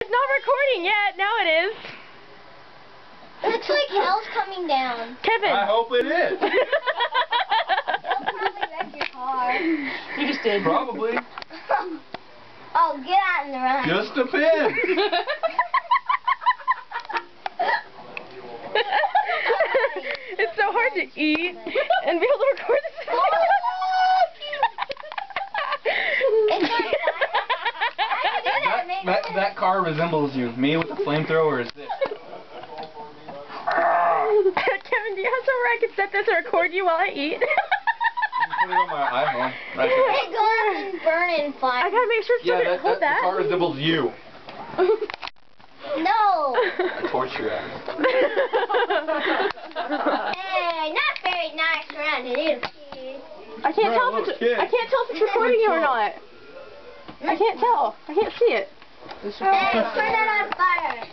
It's not recording yet. Now it is. Looks like hell's coming down. Kevin. I hope it is. It'll probably wreck your car. You just did. Probably. Oh, get out in the run. Just depends. It's so hard to eat and be able to record this. That car resembles you. Me with the flamethrower is this. Kevin, do you have somewhere I can set this and record you while I eat? You can put it on my iPhone. Right there. It goes and burn in fire. I gotta make sure it's Yeah, hold that car resembles you. No. Torture ass. Hey, not very nice around it is. I can't tell if it's recording you or not. I can't tell. I can't see it. Hey, turn that on fire.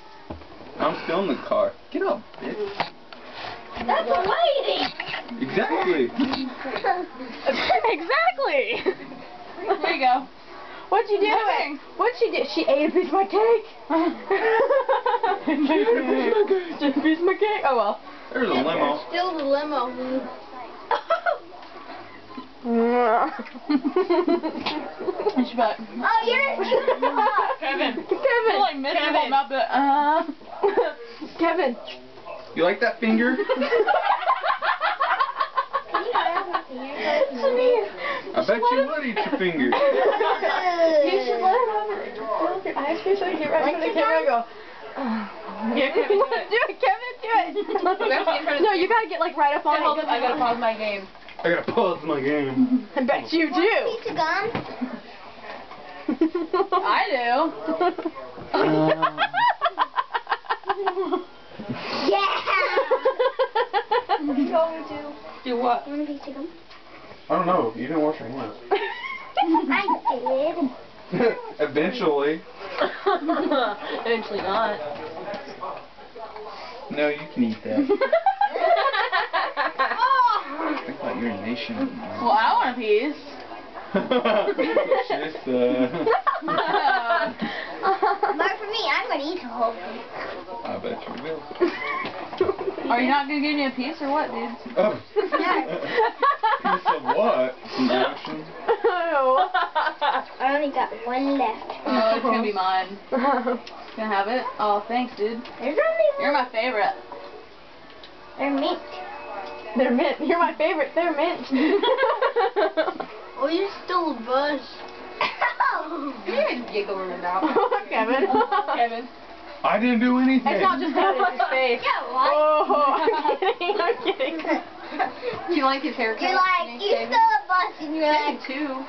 I'm still in the car. Get up, bitch. That's a lady. Exactly. Exactly. There you go. What'd you do? What'd she do? She ate a piece of my cake. Just a piece of my cake. Oh well. There's a limo. Still the limo. She's back. Oh, you're a cute dog. Kevin. Kevin. Like miserable, not the, Kevin. You like that finger? I bet you would eat your finger. You should let him have it. Close your eyes so you get right in front of the camera and go. Yeah, Kevin, do it. Do it, Kevin, do it. No, you gotta get like right up on it. I gotta pause my game. I gotta pause my game. I bet you do. Piece of gum. I do. Yeah. You want me to? Do what? You want a piece of gum? I don't know. You didn't wash your hands. I did. Eventually. Eventually not. No, you can eat that. Think about urination. Well, I want a piece. Just, But for me, I'm going to eat the whole thing. I bet you will. Are you not gonna give me a piece or what, dude? Oh. Piece of what? Some action? I only got one left. Oh, it's gonna be mine. Can I have it? Oh, thanks, dude. There's only one. You're my favorite. They're mint. They're mint. You're my favorite. They're mint. Oh, you stole a buzz. You didn't giggle in the mouth. Kevin. Kevin. I didn't do anything. It's not just that, it's his face. Yeah, what? Oh, I'm kidding. I'm kidding. Do you like his haircut? You're like, you stole a bus and you're like, too.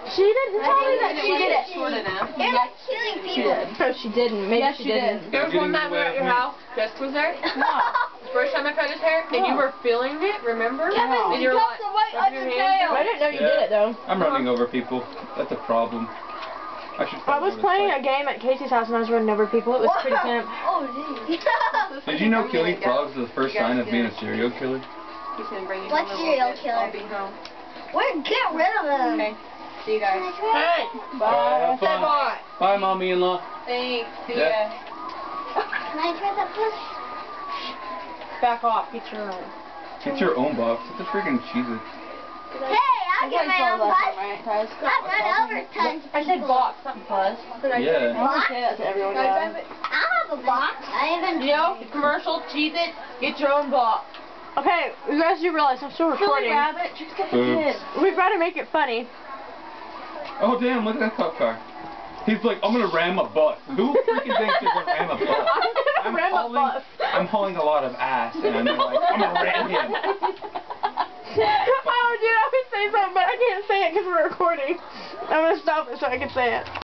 She didn't tell me that she did it. Short enough. you're like killing people. No, she didn't. Maybe Yes, she didn't. There was one time we were at your house. Jessica was there. No. First time I cut his hair, and you were feeling it. Remember? Kevin, and you're like, rubbing your hands. I didn't know you did it though. I'm running over people. That's a problem. I was playing a game at Casey's house and I was running over people. It was pretty pimp. Oh, geez. Did you know killing frogs is the first sign of being a serial killer? He's gonna bring you What home in a serial little bit. killer? I'll be home. Get rid of them. Okay. See you guys. Hey. Bye. Say bye. Bye, mommy-in-law. Thanks. See Yeah. ya. Can I try that push? Back off. Get your own. Get your own box. It's a freaking Cheez-It. Hey, I'll get my own bus. I've run over tons of I said people. box, not buzz. Yeah. I want to say that to everyone. I'll have a box. I haven't. You know, commercial, cheese it, get your own box. Okay, you guys do realize I'm still recording. Rabbit, just get the Oops. kid. We've got to make it funny. Oh, damn, look at that cop car. He's like, I'm going to ram a bus. Who freaking thinks they're going to ram a bus? I'm gonna ram a bus. I'm hauling a lot of ass, and they're like, I'm going to ram him. Oh, dude, I would say something, but I can't say it because we're recording. I'm going to stop it so I can say it.